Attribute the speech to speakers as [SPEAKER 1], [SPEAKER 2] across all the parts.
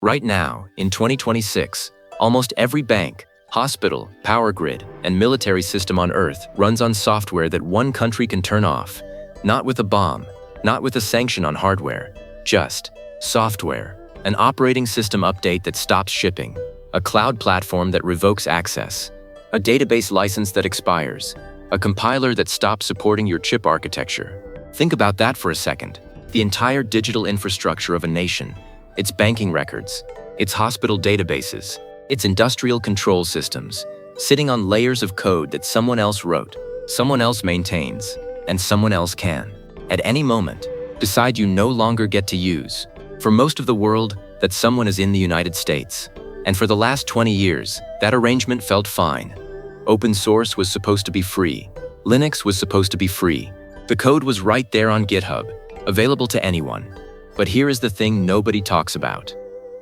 [SPEAKER 1] Right now, in 2026, almost every bank, hospital, power grid, and military system on Earth runs on software that one country can turn off. Not with a bomb, not with a sanction on hardware, just software. An operating system update that stops shipping, a cloud platform that revokes access, a database license that expires, a compiler that stops supporting your chip architecture. Think about that for a second. The entire digital infrastructure of a nation, its banking records, its hospital databases, its industrial control systems, sitting on layers of code that someone else wrote, someone else maintains, and someone else can, at any moment, decide you no longer get to use. For most of the world, that someone is in the United States. And for the last 20 years, that arrangement felt fine. Open source was supposed to be free. Linux was supposed to be free. The code was right there on GitHub, available to anyone. But here is the thing nobody talks about.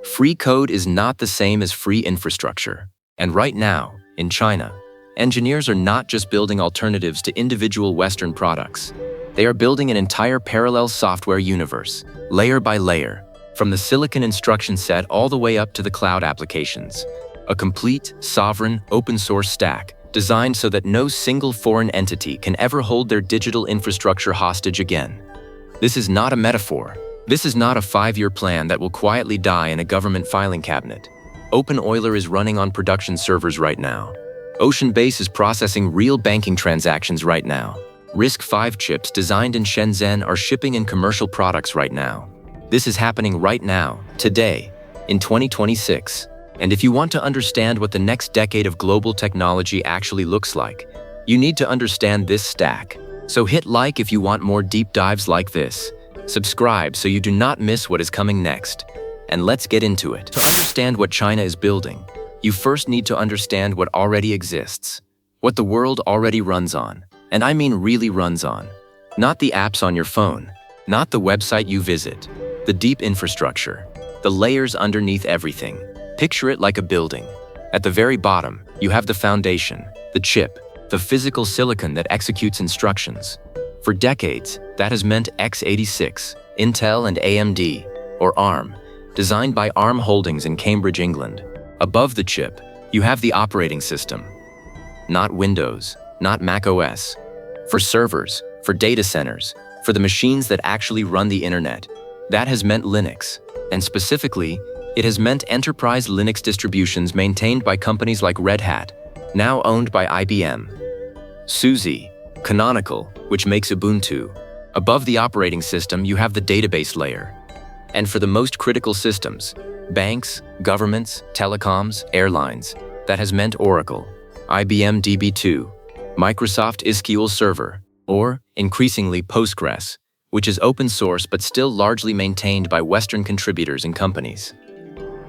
[SPEAKER 1] Free code is not the same as free infrastructure. And right now, in China, engineers are not just building alternatives to individual Western products. They are building an entire parallel software universe, layer by layer, from the silicon instruction set all the way up to the cloud applications. A complete, sovereign, open-source stack designed so that no single foreign entity can ever hold their digital infrastructure hostage again. This is not a metaphor. This is not a 5-year plan that will quietly die in a government filing cabinet. openEuler is running on production servers right now. OceanBase is processing real banking transactions right now. RISC-V chips designed in Shenzhen are shipping in commercial products right now. This is happening right now, today, in 2026. And if you want to understand what the next decade of global technology actually looks like, you need to understand this stack. So hit like if you want more deep dives like this. Subscribe so you do not miss what is coming next. And let's get into it. To understand what China is building, you first need to understand what already exists. What the world already runs on. And I mean really runs on. Not the apps on your phone. Not the website you visit. The deep infrastructure. The layers underneath everything. Picture it like a building. At the very bottom, you have the foundation, the chip, the physical silicon that executes instructions. For decades, that has meant x86, Intel and AMD, or ARM, designed by ARM Holdings in Cambridge, England. Above the chip, you have the operating system. Not Windows, not Mac OS. For servers, for data centers, for the machines that actually run the internet. That has meant Linux, and specifically, it has meant enterprise Linux distributions maintained by companies like Red Hat, now owned by IBM. SUSE, Canonical, which makes Ubuntu. Above the operating system, you have the database layer. And for the most critical systems, banks, governments, telecoms, airlines, that has meant Oracle, IBM DB2, Microsoft SQL Server, or, increasingly, Postgres, which is open source but still largely maintained by Western contributors and companies.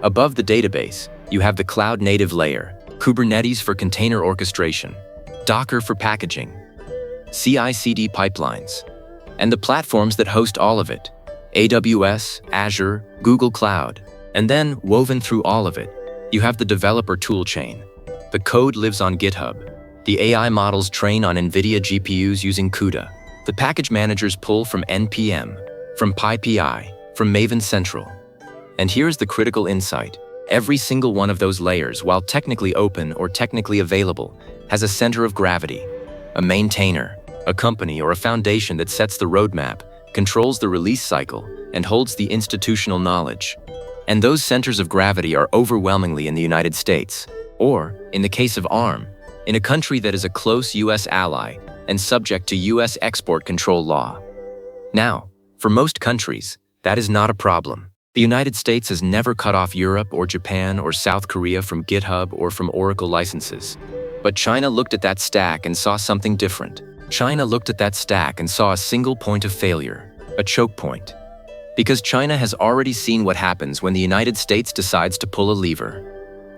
[SPEAKER 1] Above the database, you have the cloud-native layer, Kubernetes for container orchestration, Docker for packaging, CI/CD pipelines, and the platforms that host all of it, AWS, Azure, Google Cloud. And then, woven through all of it, you have the developer toolchain. The code lives on GitHub. The AI models train on NVIDIA GPUs using CUDA. The package managers pull from NPM, from PyPI, from Maven Central. And here's the critical insight. Every single one of those layers, while technically open or technically available, has a center of gravity, a maintainer, a company or a foundation that sets the roadmap, controls the release cycle, and holds the institutional knowledge. And those centers of gravity are overwhelmingly in the United States, or, in the case of ARM, in a country that is a close US ally and subject to US export control law. Now, for most countries, that is not a problem. The United States has never cut off Europe or Japan or South Korea from GitHub or from Oracle licenses. But China looked at that stack and saw something different. China looked at that stack and saw a single point of failure, a choke point. Because China has already seen what happens when the United States decides to pull a lever.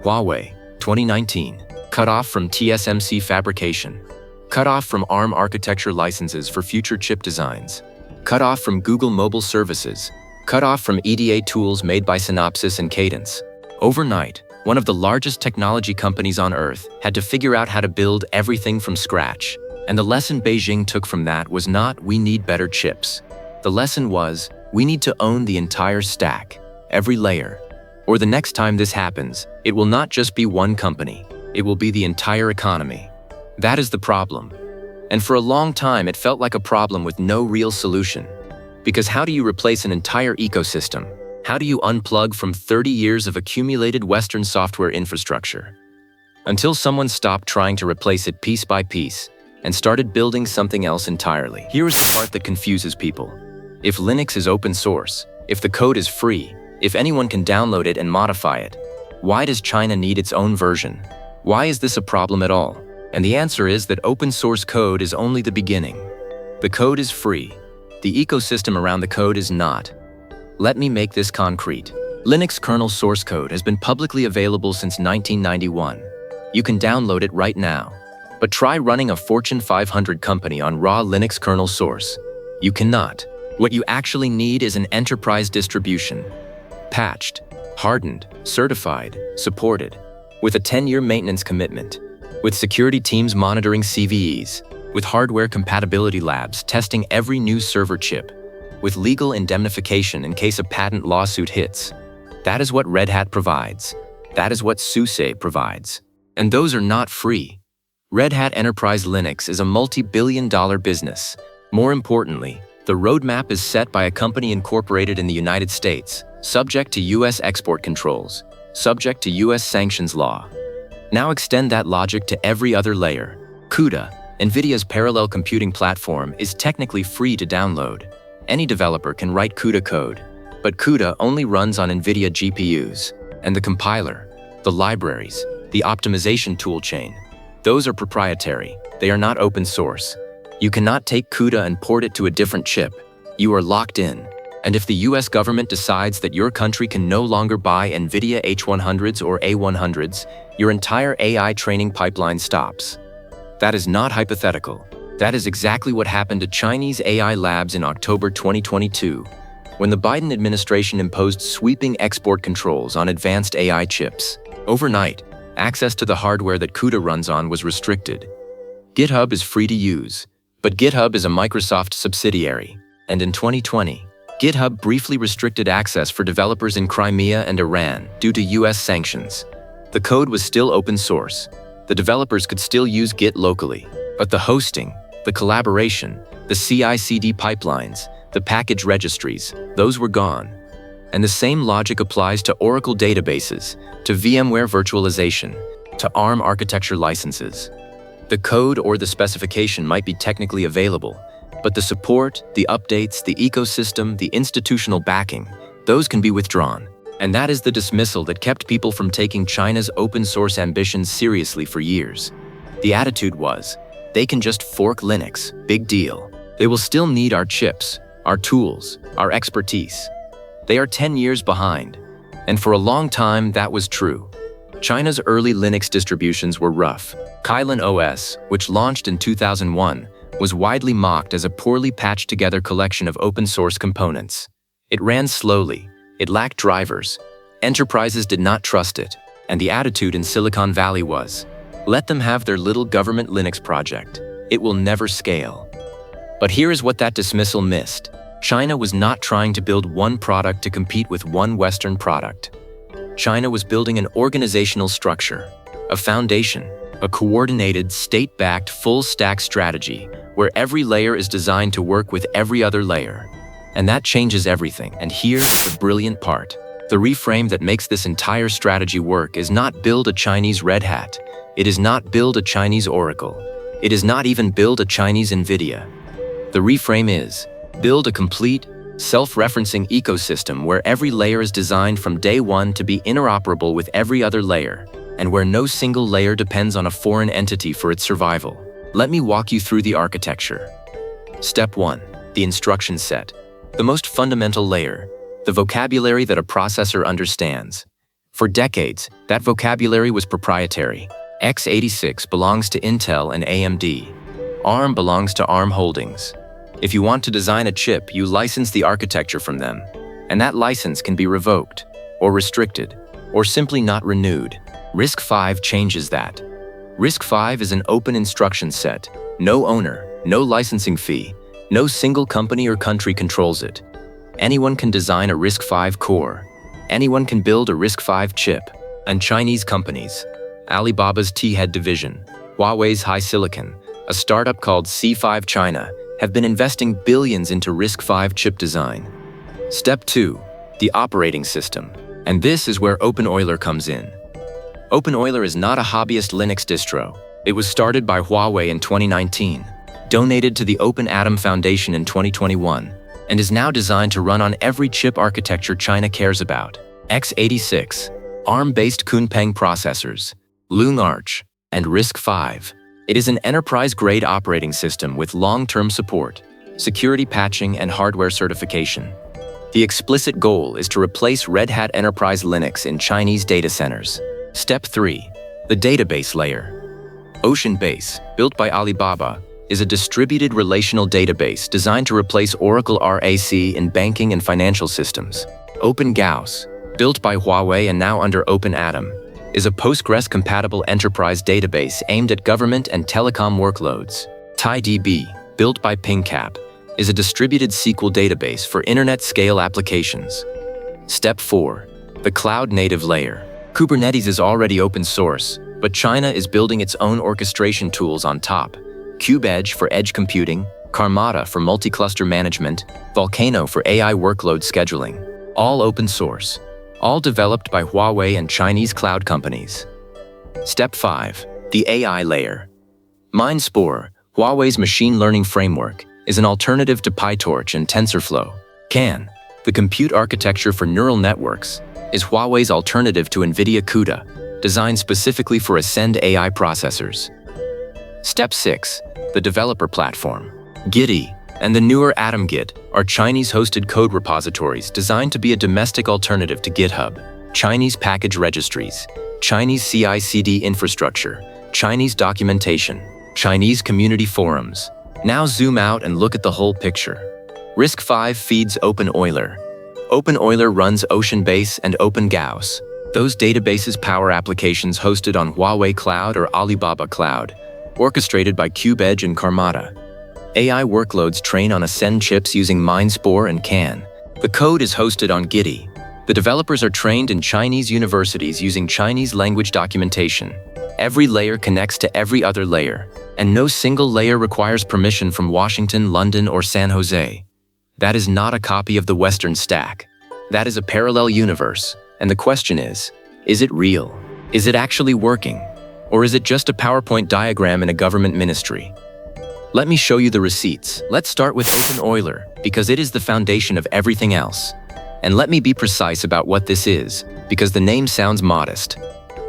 [SPEAKER 1] Huawei, 2019, cut off from TSMC fabrication, cut off from ARM architecture licenses for future chip designs, cut off from Google mobile services, cut off from EDA tools made by Synopsys and Cadence. Overnight, one of the largest technology companies on Earth had to figure out how to build everything from scratch. And the lesson Beijing took from that was not, we need better chips. The lesson was, we need to own the entire stack, every layer. Or the next time this happens, it will not just be one company, it will be the entire economy. That is the problem. And for a long time, it felt like a problem with no real solution. Because how do you replace an entire ecosystem? How do you unplug from 30 years of accumulated Western software infrastructure? Until someone stopped trying to replace it piece by piece and started building something else entirely. Here is the part that confuses people. If Linux is open source, if the code is free, if anyone can download it and modify it, why does China need its own version? Why is this a problem at all? And the answer is that open source code is only the beginning. The code is free. The ecosystem around the code is not. Let me make this concrete. Linux kernel source code has been publicly available since 1991. You can download it right now. But try running a Fortune 500 company on raw Linux kernel source. You cannot. What you actually need is an enterprise distribution. Patched, hardened, certified, supported, with a 10-year maintenance commitment, with security teams monitoring CVEs, with hardware compatibility labs testing every new server chip, with legal indemnification in case a patent lawsuit hits. That is what Red Hat provides. That is what SUSE provides. And those are not free. Red Hat Enterprise Linux is a multi-billion-dollar business. More importantly, the roadmap is set by a company incorporated in the United States, subject to US export controls, subject to US sanctions law. Now extend that logic to every other layer. CUDA, NVIDIA's parallel computing platform, is technically free to download. Any developer can write CUDA code, but CUDA only runs on NVIDIA GPUs, and the compiler, the libraries, the optimization toolchain, those are proprietary. They are not open source. You cannot take CUDA and port it to a different chip. You are locked in. And if the US government decides that your country can no longer buy NVIDIA H100s or A100s, your entire AI training pipeline stops. That is not hypothetical. That is exactly what happened to Chinese AI labs in October 2022, when the Biden administration imposed sweeping export controls on advanced AI chips. Overnight, access to the hardware that CUDA runs on was restricted. GitHub is free to use, but GitHub is a Microsoft subsidiary, and in 2020, GitHub briefly restricted access for developers in Crimea and Iran due to US sanctions. The code was still open source. The developers could still use Git locally, but the hosting, the collaboration, the CI/CD pipelines, the package registries, those were gone. And the same logic applies to Oracle databases, to VMware virtualization, to ARM architecture licenses. The code or the specification might be technically available, but the support, the updates, the ecosystem, the institutional backing, those can be withdrawn. And that is the dismissal that kept people from taking China's open source ambitions seriously for years. The attitude was, they can just fork Linux, big deal. They will still need our chips, our tools, our expertise. They are 10 years behind, and for a long time that was true. China's early Linux distributions were rough. Kylin OS, which launched in 2001, was widely mocked as a poorly patched together collection of open source components. It ran slowly, it lacked drivers, enterprises did not trust it, and the attitude in Silicon Valley was, let them have their little government Linux project. It will never scale. But here is what that dismissal missed. China was not trying to build one product to compete with one Western product. China was building an organizational structure, a foundation, a coordinated, state-backed, full-stack strategy where every layer is designed to work with every other layer. And that changes everything. And here's the brilliant part. The reframe that makes this entire strategy work is not build a Chinese Red Hat. It is not build a Chinese Oracle. It is not even build a Chinese NVIDIA. The reframe is build a complete, self-referencing ecosystem where every layer is designed from day one to be interoperable with every other layer, and where no single layer depends on a foreign entity for its survival. Let me walk you through the architecture. Step 1. The instruction set. The most fundamental layer. The vocabulary that a processor understands. For decades, that vocabulary was proprietary. x86 belongs to Intel and AMD. ARM belongs to ARM Holdings. If you want to design a chip, you license the architecture from them, and that license can be revoked, or restricted, or simply not renewed. RISC-V changes that. RISC-V is an open instruction set. No owner, no licensing fee, no single company or country controls it. Anyone can design a RISC-V core. Anyone can build a RISC-V chip. And Chinese companies. Alibaba's T-Head division, Huawei's HiSilicon, a startup called C5 China, have been investing billions into RISC-V chip design. Step 2. The operating system. And this is where openEuler comes in. openEuler is not a hobbyist Linux distro. It was started by Huawei in 2019, donated to the Open Atom Foundation in 2021, and is now designed to run on every chip architecture China cares about. x86, ARM-based Kunpeng processors, LongArch, and RISC-V. It is an enterprise-grade operating system with long-term support, security patching, and hardware certification. The explicit goal is to replace Red Hat Enterprise Linux in Chinese data centers. Step 3. The database layer. OceanBase, built by Alibaba, is a distributed relational database designed to replace Oracle RAC in banking and financial systems. openGauss, built by Huawei and now under Open Atom, is a Postgres-compatible enterprise database aimed at government and telecom workloads. TiDB, built by PingCap, is a distributed SQL database for internet-scale applications. Step 4. The cloud-native layer. Kubernetes is already open source, but China is building its own orchestration tools on top. KubeEdge for edge computing, Karmata for multi-cluster management, Volcano for AI workload scheduling. All open source. All developed by Huawei and Chinese cloud companies. Step 5. The AI layer. MindSpore, Huawei's machine learning framework, is an alternative to PyTorch and TensorFlow. CANN, the compute architecture for neural networks, is Huawei's alternative to NVIDIA CUDA, designed specifically for Ascend AI processors. Step 6. The developer platform. Gitee and the newer AtomGit are Chinese-hosted code repositories designed to be a domestic alternative to GitHub, Chinese package registries, Chinese CI/CD infrastructure, Chinese documentation, Chinese community forums. Now zoom out and look at the whole picture. RISC-V feeds openEuler. openEuler runs OceanBase and openGauss. Those databases power applications hosted on Huawei Cloud or Alibaba Cloud, orchestrated by KubeEdge and Karmata. AI workloads train on Ascend chips using MindSpore and CANN. The code is hosted on Gitee. The developers are trained in Chinese universities using Chinese language documentation. Every layer connects to every other layer, and no single layer requires permission from Washington, London, or San Jose. That is not a copy of the Western stack. That is a parallel universe, and the question is it real? Is it actually working? Or is it just a PowerPoint diagram in a government ministry? Let me show you the receipts. Let's start with openEuler, because it is the foundation of everything else. And let me be precise about what this is, because the name sounds modest.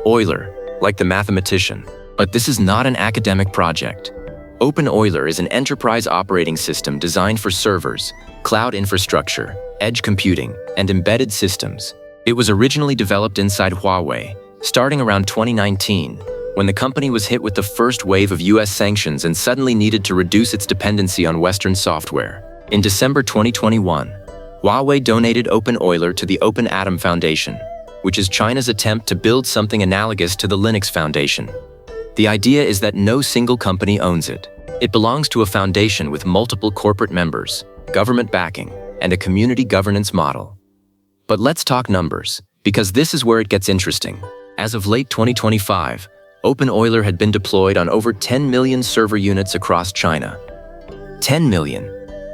[SPEAKER 1] Euler, like the mathematician. But this is not an academic project. openEuler is an enterprise operating system designed for servers, cloud infrastructure, edge computing, and embedded systems. It was originally developed inside Huawei, starting around 2019, when the company was hit with the first wave of US sanctions and suddenly needed to reduce its dependency on Western software. In December 2021, Huawei donated openEuler to the Open Atom Foundation, which is China's attempt to build something analogous to the Linux Foundation. The idea is that no single company owns it. It belongs to a foundation with multiple corporate members, government backing, and a community governance model. But let's talk numbers, because this is where it gets interesting. As of late 2025, openEuler had been deployed on over 10 million server units across China. 10 million.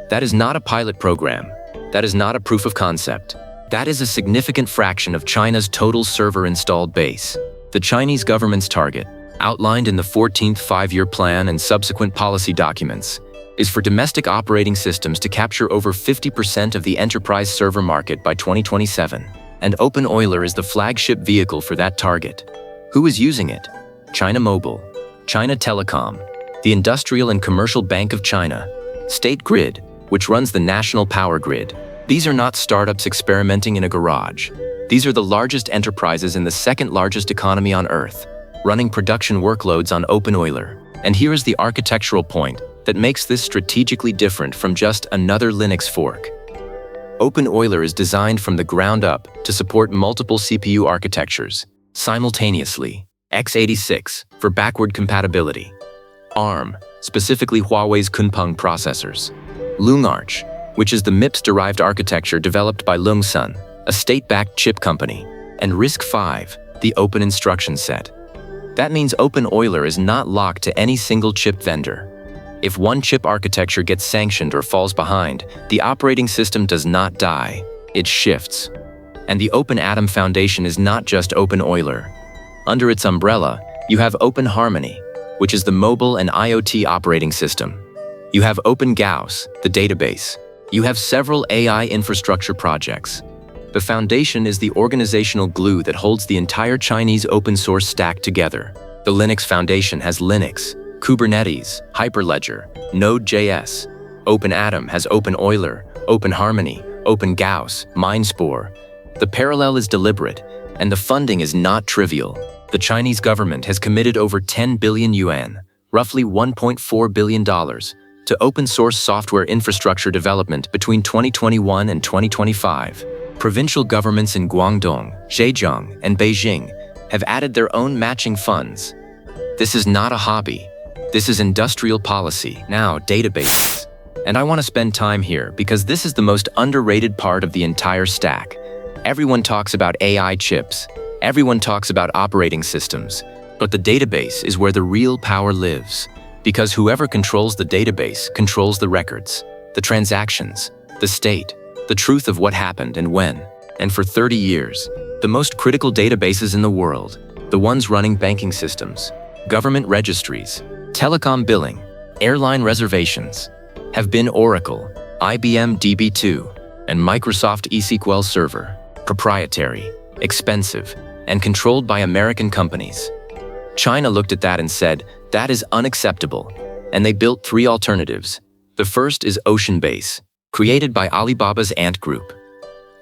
[SPEAKER 1] That is not a pilot program. That is not a proof of concept. That is a significant fraction of China's total server installed base. The Chinese government's target, outlined in the 14th Five-Year Plan and subsequent policy documents, is for domestic operating systems to capture over 50% of the enterprise server market by 2027. And openEuler is the flagship vehicle for that target. Who is using it? China Mobile, China Telecom, the Industrial and Commercial Bank of China, State Grid, which runs the national power grid. These are not startups experimenting in a garage. These are the largest enterprises in the second largest economy on Earth, running production workloads on openEuler. And here is the architectural point that makes this strategically different from just another Linux fork. openEuler is designed from the ground up to support multiple CPU architectures simultaneously. x86 for backward compatibility. ARM, specifically Huawei's Kunpeng processors. LongArch, which is the MIPS-derived architecture developed by Lungsun, a state-backed chip company, and RISC-V, the open instruction set. That means openEuler is not locked to any single chip vendor. If one chip architecture gets sanctioned or falls behind, the operating system does not die, it shifts. And the Open Atom Foundation is not just openEuler. Under its umbrella, you have OpenHarmony, which is the mobile and IoT operating system. You have openGauss, the database. You have several AI infrastructure projects. The foundation is the organizational glue that holds the entire Chinese open source stack together. The Linux Foundation has Linux, Kubernetes, Hyperledger, Node.js. OpenAtom has openEuler, OpenHarmony, openGauss, MindSpore. The parallel is deliberate, and the funding is not trivial. The Chinese government has committed over 10 billion yuan, roughly $1.4 billion, to open-source software infrastructure development between 2021 and 2025. Provincial governments in Guangdong, Zhejiang, and Beijing have added their own matching funds. This is not a hobby. This is industrial policy. Now, databases. And I want to spend time here because this is the most underrated part of the entire stack. Everyone talks about AI chips. Everyone talks about operating systems. But the database is where the real power lives. Because whoever controls the database controls the records, the transactions, the state, the truth of what happened and when. And for 30 years, the most critical databases in the world, the ones running banking systems, government registries, telecom billing, airline reservations, have been Oracle, IBM DB2, and Microsoft eSQL Server, proprietary, expensive, and controlled by American companies. China looked at that and said, that is unacceptable, and they built 3 alternatives. The first is OceanBase, created by Alibaba's Ant Group.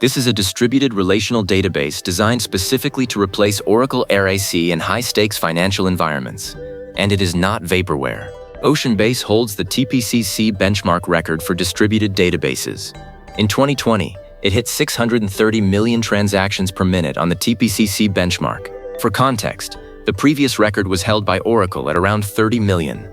[SPEAKER 1] This is a distributed relational database designed specifically to replace Oracle RAC in high-stakes financial environments, and it is not vaporware. OceanBase holds the TPCC benchmark record for distributed databases. In 2020, it hit 630 million transactions per minute on the TPCC benchmark. For context, the previous record was held by Oracle at around 30 million.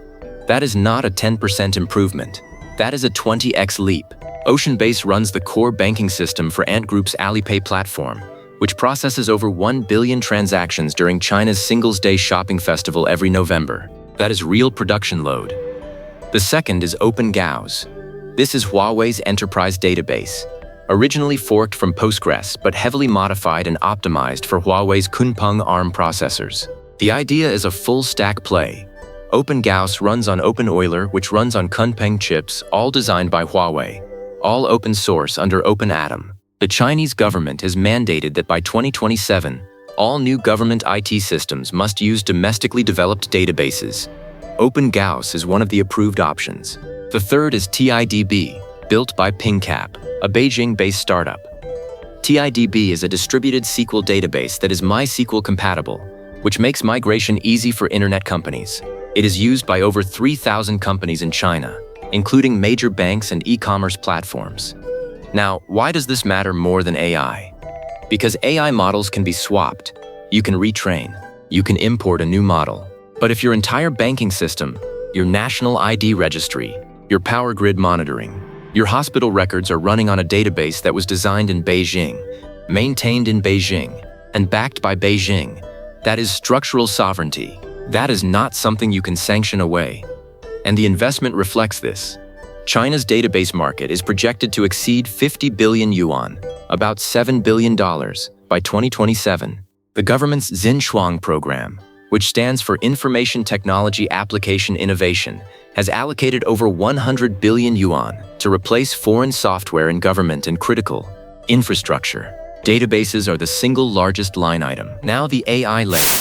[SPEAKER 1] That is not a 10% improvement. That is a 20x leap. OceanBase runs the core banking system for Ant Group's Alipay platform, which processes over 1 billion transactions during China's Singles' Day shopping festival every November. That is real production load. The second is openGauss. This is Huawei's enterprise database, originally forked from Postgres but heavily modified and optimized for Huawei's Kunpeng ARM processors. The idea is a full-stack play. openGauss runs on openEuler, which runs on Kunpeng chips, all designed by Huawei, all open source under OpenAtom. The Chinese government has mandated that by 2027, all new government IT systems must use domestically developed databases. openGauss is one of the approved options. The third is TIDB, built by PingCap, a Beijing-based startup. TIDB is a distributed SQL database that is MySQL compatible, which makes migration easy for internet companies. It is used by over 3,000 companies in China, including major banks and e-commerce platforms. Now, why does this matter more than AI? Because AI models can be swapped. You can retrain. You can import a new model. But if your entire banking system, your national ID registry, your power grid monitoring, your hospital records are running on a database that was designed in Beijing, maintained in Beijing, and backed by Beijing, that is structural sovereignty. That is not something you can sanction away. And the investment reflects this. China's database market is projected to exceed 50 billion yuan, about $7 billion, by 2027. The government's Xinchuang program, which stands for Information Technology Application Innovation, has allocated over 100 billion yuan to replace foreign software in government and critical infrastructure. Databases are the single largest line item. Now the AI layer.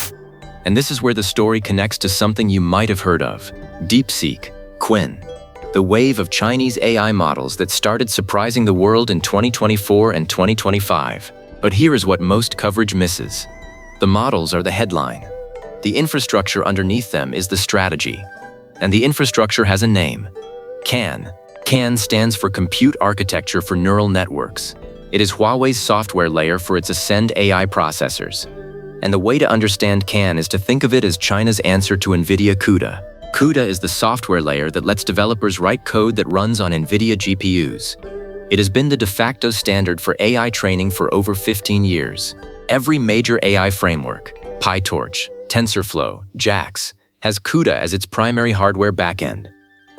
[SPEAKER 1] And this is where the story connects to something you might have heard of. DeepSeek, Qwen. The wave of Chinese AI models that started surprising the world in 2024 and 2025. But here is what most coverage misses. The models are the headline. The infrastructure underneath them is the strategy. And the infrastructure has a name. CANN. CANN stands for Compute Architecture for Neural Networks. It is Huawei's software layer for its Ascend AI processors. And the way to understand CANN is to think of it as China's answer to NVIDIA CUDA. CUDA is the software layer that lets developers write code that runs on NVIDIA GPUs. It has been the de facto standard for AI training for over 15 years. Every major AI framework, PyTorch, TensorFlow, JAX, has CUDA as its primary hardware backend.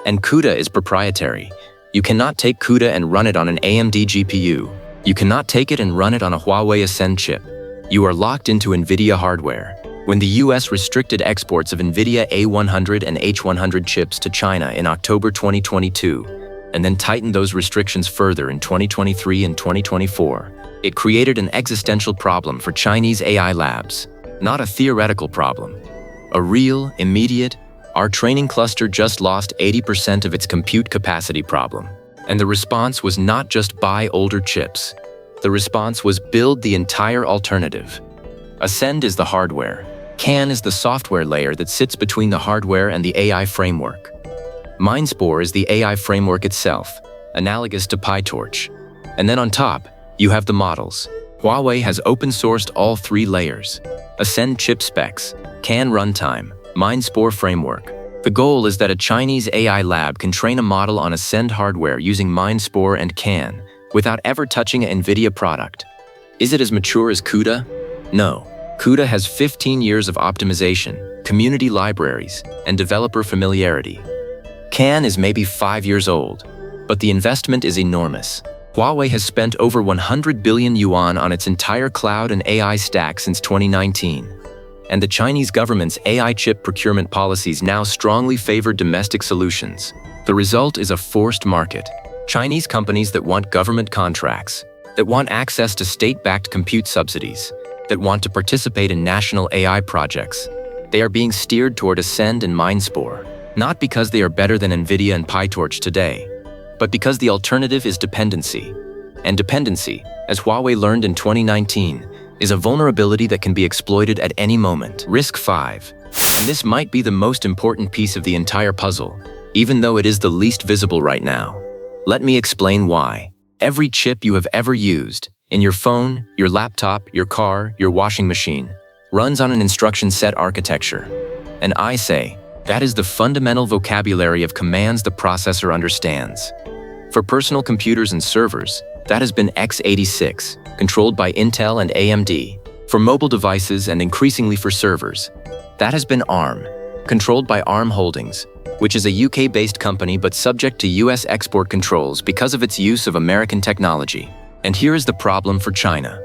[SPEAKER 1] And CUDA is proprietary. You cannot take CUDA and run it on an AMD GPU. You cannot take it and run it on a Huawei Ascend chip. You are locked into NVIDIA hardware. When the US restricted exports of NVIDIA A100 and H100 chips to China in October 2022, and then tightened those restrictions further in 2023 and 2024, it created an existential problem for Chinese AI labs. Not a theoretical problem. A real, immediate, our training cluster just lost 80% of its compute capacity problem. And the response was not just buy older chips. The response was build the entire alternative. Ascend is the hardware. CANN is the software layer that sits between the hardware and the AI framework. MindSpore is the AI framework itself, analogous to PyTorch. And then on top, you have the models. Huawei has open-sourced all three layers. Ascend chip specs, CANN runtime, MindSpore framework. The goal is that a Chinese AI lab can train a model on Ascend hardware using MindSpore and CANN without ever touching an NVIDIA product. Is it as mature as CUDA? No. CUDA has 15 years of optimization, community libraries, and developer familiarity. CANN is maybe 5 years old, but the investment is enormous. Huawei has spent over 100 billion yuan on its entire cloud and AI stack since 2019. And the Chinese government's AI chip procurement policies now strongly favor domestic solutions. The result is a forced market. Chinese companies that want government contracts, that want access to state-backed compute subsidies, that want to participate in national AI projects, they are being steered toward Ascend and MindSpore, not because they are better than NVIDIA and PyTorch today, but because the alternative is dependency. And dependency, as Huawei learned in 2019, is a vulnerability that can be exploited at any moment. RISC-V. And this might be the most important piece of the entire puzzle, even though it is the least visible right now. Let me explain why. Every chip you have ever used, in your phone, your laptop, your car, your washing machine, runs on an instruction set architecture. And I say, that is the fundamental vocabulary of commands the processor understands. For personal computers and servers, that has been x86, controlled by Intel and AMD. For mobile devices and increasingly for servers, that has been ARM, controlled by ARM Holdings, which is a UK-based company but subject to US export controls because of its use of American technology. And here is the problem for China.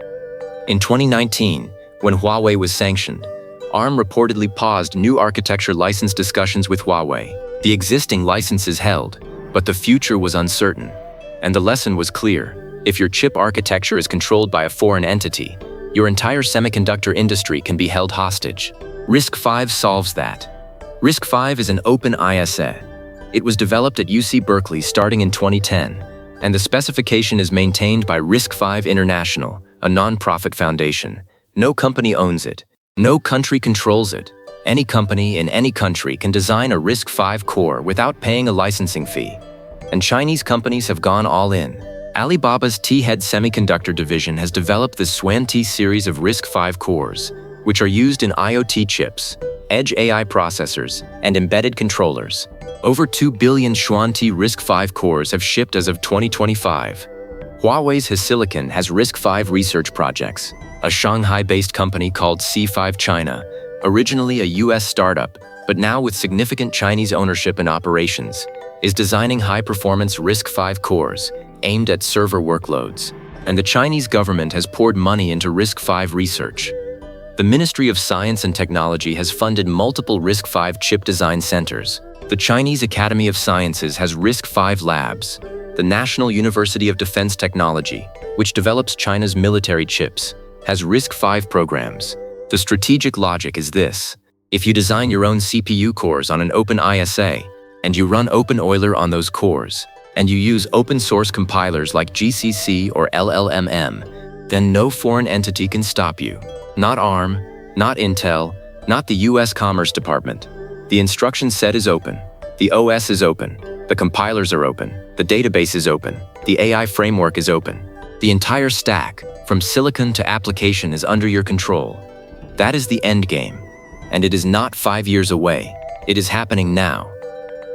[SPEAKER 1] In 2019, when Huawei was sanctioned, ARM reportedly paused new architecture license discussions with Huawei. The existing licenses held, but the future was uncertain. And the lesson was clear. If your chip architecture is controlled by a foreign entity, your entire semiconductor industry can be held hostage. RISC-V solves that. RISC-V is an open ISA. It was developed at UC Berkeley starting in 2010, and the specification is maintained by RISC-V International, a non-profit foundation. No company owns it. No country controls it. Any company in any country can design a RISC-V core without paying a licensing fee. And Chinese companies have gone all in. Alibaba's T-Head Semiconductor division has developed the Xuan-T series of RISC-V cores, which are used in IoT chips, edge AI processors, and embedded controllers. Over 2 billion Xuan-T RISC-V cores have shipped as of 2025. Huawei's HiSilicon has RISC-V research projects. A Shanghai-based company called C5 China, originally a US startup, but now with significant Chinese ownership and operations, is designing high-performance RISC-V cores aimed at server workloads. And the Chinese government has poured money into RISC-V research. The Ministry of Science and Technology has funded multiple RISC-V chip design centers. The Chinese Academy of Sciences has RISC-V labs. The National University of Defense Technology, which develops China's military chips, has RISC-V programs. The strategic logic is this. If you design your own CPU cores on an open ISA, and you run openEuler on those cores, and you use open-source compilers like GCC or LLMM, then no foreign entity can stop you. Not ARM, not Intel, not the US Commerce Department. The instruction set is open. The OS is open. The compilers are open. The database is open. The AI framework is open. The entire stack, from silicon to application, is under your control. That is the end game. And it is not 5 years away. It is happening now.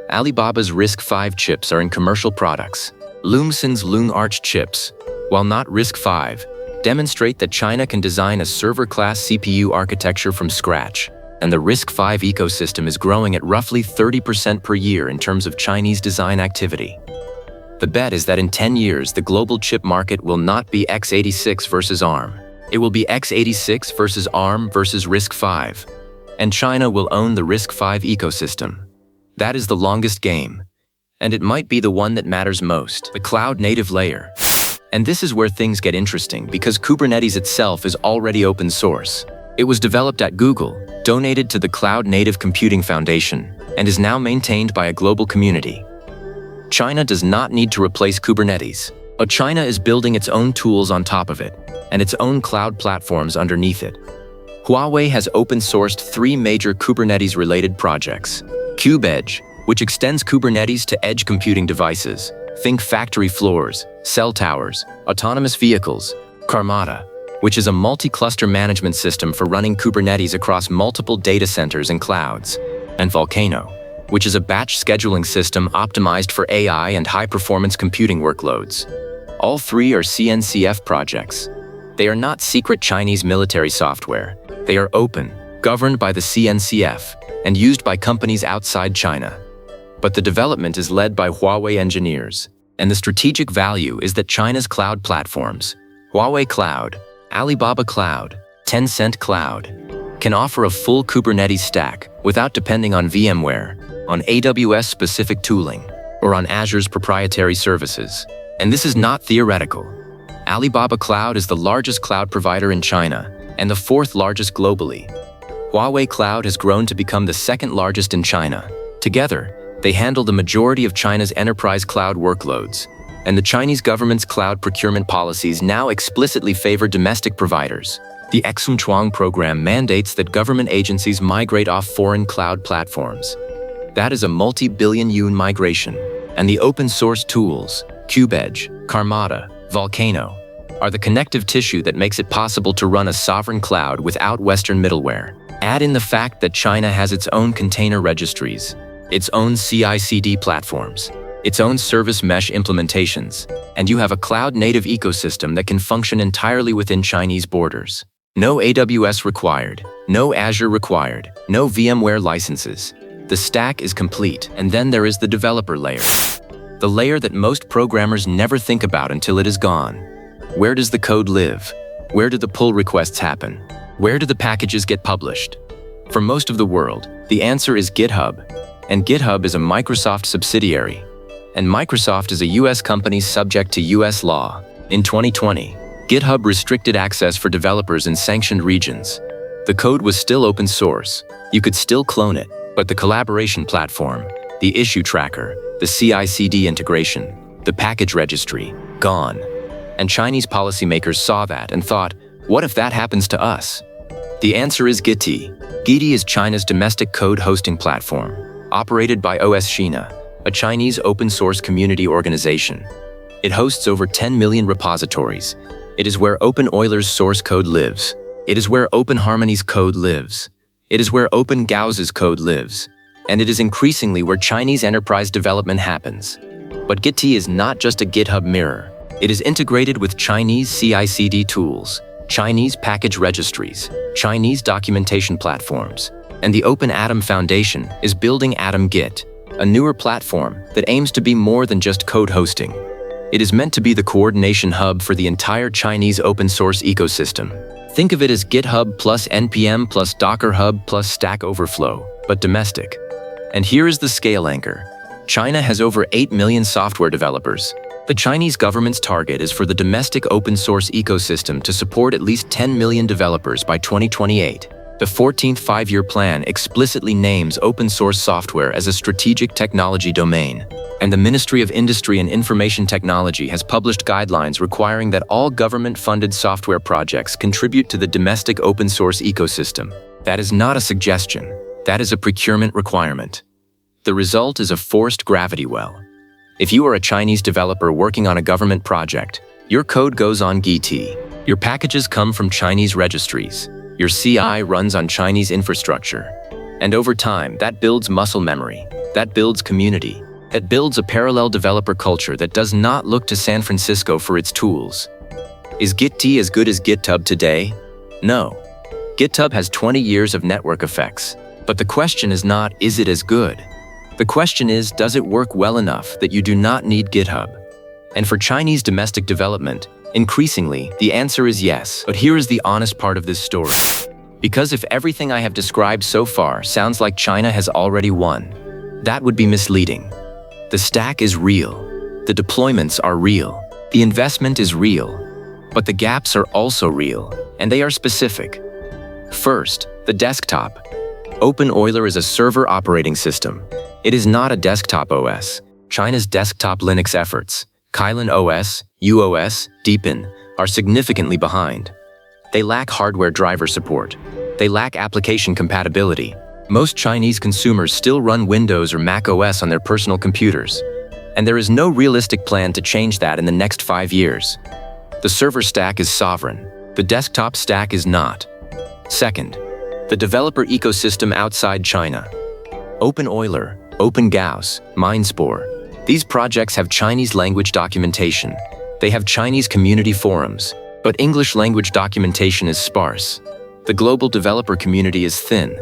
[SPEAKER 1] Alibaba's RISC-V chips are in commercial products. Loomson's Loong Arch chips, while not RISC-V, demonstrate that China can design a server-class CPU architecture from scratch, and the RISC-V ecosystem is growing at roughly 30% per year in terms of Chinese design activity. The bet is that in 10 years, the global chip market will not be x86 versus ARM. It will be x86 versus ARM versus RISC-V, and China will own the RISC-V ecosystem. That is the longest game, and it might be the one that matters most, the cloud-native layer. And this is where things get interesting because Kubernetes itself is already open source. It was developed at Google, donated to the Cloud Native Computing Foundation, and is now maintained by a global community. China does not need to replace Kubernetes, but China is building its own tools on top of it, and its own cloud platforms underneath it. Huawei has open-sourced 3 major Kubernetes-related projects. KubeEdge, which extends Kubernetes to edge computing devices. Think factory floors, cell towers, autonomous vehicles. Karmata, which is a multi-cluster management system for running Kubernetes across multiple data centers and clouds. And Volcano, which is a batch scheduling system optimized for AI and high-performance computing workloads. All 3 are CNCF projects. They are not secret Chinese military software. They are open, governed by the CNCF, and used by companies outside China. But the development is led by Huawei engineers, and the strategic value is that China's cloud platforms, Huawei Cloud, Alibaba Cloud, Tencent Cloud, can offer a full Kubernetes stack without depending on VMware, on AWS-specific tooling, or on Azure's proprietary services. And this is not theoretical. Alibaba Cloud is the largest cloud provider in China and the 4th largest globally. Huawei Cloud has grown to become the 2nd largest in China. Together, they handle the majority of China's enterprise cloud workloads, and the Chinese government's cloud procurement policies now explicitly favor domestic providers. The Xunchuang program mandates that government agencies migrate off foreign cloud platforms. That is a multi-billion yuan migration, and the open-source tools, KubeEdge, Karmata, Volcano, are the connective tissue that makes it possible to run a sovereign cloud without Western middleware. Add in the fact that China has its own container registries, its own CI/CD platforms, its own service mesh implementations, and you have a cloud-native ecosystem that can function entirely within Chinese borders. No AWS required, no Azure required, no VMware licenses. The stack is complete, and then there is the developer layer. The layer that most programmers never think about until it is gone. Where does the code live? Where do the pull requests happen? Where do the packages get published? For most of the world, the answer is GitHub. And GitHub is a Microsoft subsidiary. And Microsoft is a US company subject to US law. In 2020, GitHub restricted access for developers in sanctioned regions. The code was still open source. You could still clone it, but the collaboration platform, the issue tracker, the CI/CD integration, the package registry, gone. And Chinese policymakers saw that and thought, what if that happens to us? The answer is Gitee. Gitee is China's domestic code hosting platform, operated by OceanBase, a Chinese open-source community organization. It hosts over 10 million repositories. It is where openEuler's source code lives. It is where OpenHarmony's code lives. It is where openGauss's code lives. And it is increasingly where Chinese enterprise development happens. But Gitee is not just a GitHub mirror. It is integrated with Chinese CI/CD tools, Chinese package registries, Chinese documentation platforms, and the Open Atom Foundation is building AtomGit, a newer platform that aims to be more than just code hosting. It is meant to be the coordination hub for the entire Chinese open-source ecosystem. Think of it as GitHub plus NPM plus Docker Hub plus Stack Overflow, but domestic. And here is the scale anchor. China has over 8 million software developers. The Chinese government's target is for the domestic open-source ecosystem to support at least 10 million developers by 2028. The 14th Five-Year Plan explicitly names open-source software as a strategic technology domain, and the Ministry of Industry and Information Technology has published guidelines requiring that all government-funded software projects contribute to the domestic open-source ecosystem. That is not a suggestion. That is a procurement requirement. The result is a forced gravity well. If you are a Chinese developer working on a government project, your code goes on Gitee. Your packages come from Chinese registries. Your CI runs on Chinese infrastructure. And over time, that builds muscle memory. That builds community. that builds a parallel developer culture that does not look to San Francisco for its tools. Is Gitee as good as GitHub today? No. GitHub has 20 years of network effects. But the question is not, is it as good? The question is, does it work well enough that you do not need GitHub? And for Chinese domestic development, increasingly, the answer is yes. But here is the honest part of this story. Because if everything I have described so far sounds like China has already won, that would be misleading. The stack is real. The deployments are real. The investment is real. But the gaps are also real, and they are specific. First, the desktop. openEuler is a server operating system. It is not a desktop OS. China's desktop Linux efforts, Kylin OS, UOS, Deepin, are significantly behind. They lack hardware driver support. They lack application compatibility. Most Chinese consumers still run Windows or Mac OS on their personal computers, and there is no realistic plan to change that in the next 5 years. The server stack is sovereign. The desktop stack is not. Second, the developer ecosystem outside China. openEuler, openGauss, MindSpore. These projects have Chinese language documentation. They have Chinese community forums, but English language documentation is sparse. The global developer community is thin.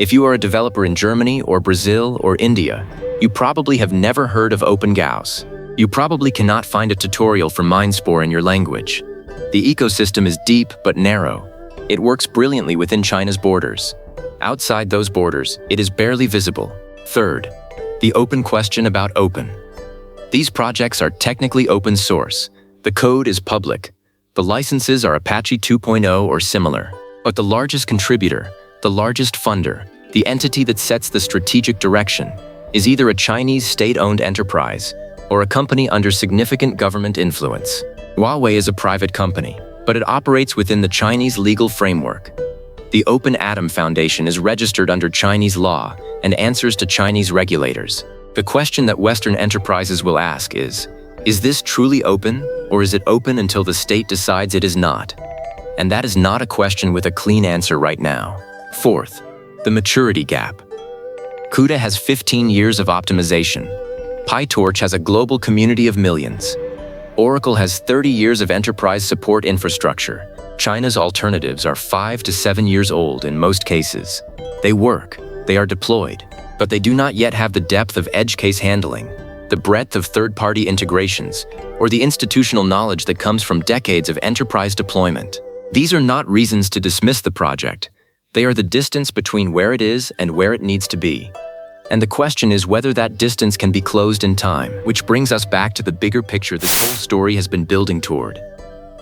[SPEAKER 1] If you are a developer in Germany or Brazil or India, you probably have never heard of openGauss. You probably cannot find a tutorial for MindSpore in your language. The ecosystem is deep but narrow. It works brilliantly within China's borders. Outside those borders, it is barely visible. Third, the open question about open. These projects are technically open source. The code is public. The licenses are Apache 2.0 or similar. But the largest contributor, the largest funder, the entity that sets the strategic direction, is either a Chinese state-owned enterprise or a company under significant government influence. Huawei is a private company, but it operates within the Chinese legal framework. The Open Atom Foundation is registered under Chinese law and answers to Chinese regulators. The question that Western enterprises will ask is this truly open, or is it open until the state decides it is not? And that is not a question with a clean answer right now. Fourth, the maturity gap. CUDA has 15 years of optimization. PyTorch has a global community of millions. Oracle has 30 years of enterprise support infrastructure. China's alternatives are 5 to 7 years old in most cases. They work, they are deployed, but they do not yet have the depth of edge case handling, the breadth of third-party integrations, or the institutional knowledge that comes from decades of enterprise deployment. These are not reasons to dismiss the project. They are the distance between where it is and where it needs to be. And the question is whether that distance can be closed in time, which brings us back to the bigger picture this whole story has been building toward.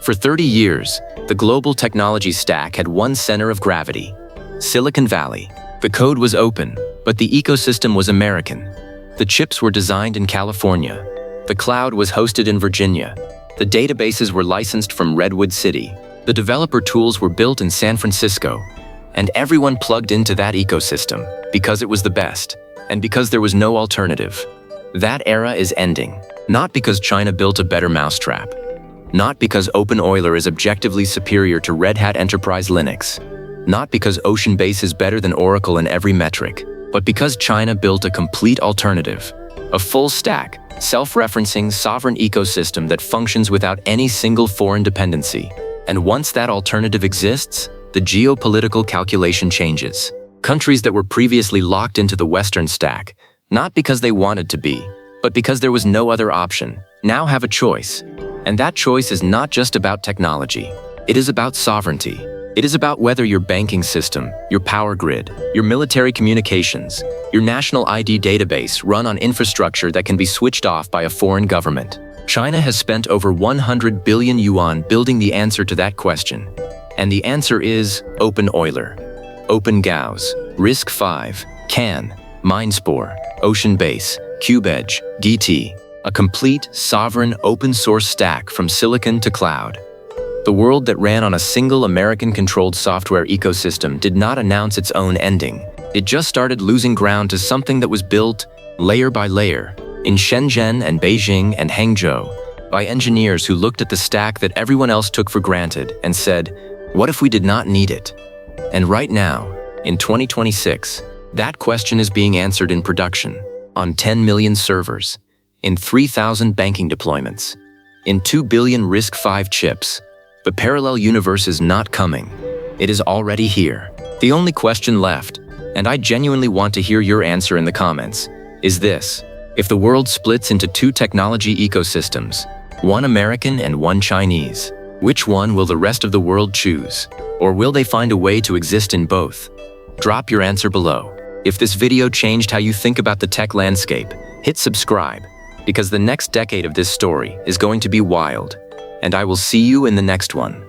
[SPEAKER 1] For 30 years, the global technology stack had one center of gravity: Silicon Valley. The code was open, but the ecosystem was American. The chips were designed in California. The cloud was hosted in Virginia. The databases were licensed from Redwood City. The developer tools were built in San Francisco. And everyone plugged into that ecosystem because it was the best, and because there was no alternative. That era is ending, not because China built a better mousetrap, not because openEuler is objectively superior to Red Hat Enterprise Linux, not because OceanBase is better than Oracle in every metric, but because China built a complete alternative, a full-stack, self-referencing, sovereign ecosystem that functions without any single foreign dependency. And once that alternative exists, the geopolitical calculation changes. Countries that were previously locked into the Western stack, not because they wanted to be, but because there was no other option, now have a choice. And that choice is not just about technology. It is about sovereignty. It is about whether your banking system, your power grid, your military communications, your national ID database run on infrastructure that can be switched off by a foreign government. China has spent over 100 billion yuan building the answer to that question. And the answer is openEuler, openGauss, RISC-V, CANN, MindSpore, OceanBase, KubeEdge, Gitee, a complete, sovereign, open-source stack from silicon to cloud. The world that ran on a single American-controlled software ecosystem did not announce its own ending. It just started losing ground to something that was built, layer by layer, in Shenzhen and Beijing and Hangzhou, by engineers who looked at the stack that everyone else took for granted and said, what if we did not need it? And right now, in 2026, that question is being answered in production. on 10 million servers, in 3,000 banking deployments, in 2 billion RISC-V chips. But parallel universe is not coming. It is already here. The only question left, and I genuinely want to hear your answer in the comments, is this: if the world splits into two technology ecosystems, one American and one Chinese, which one will the rest of the world choose? Or will they find a way to exist in both? Drop your answer below. If this video changed how you think about the tech landscape, hit subscribe, because the next decade of this story is going to be wild, and I will see you in the next one.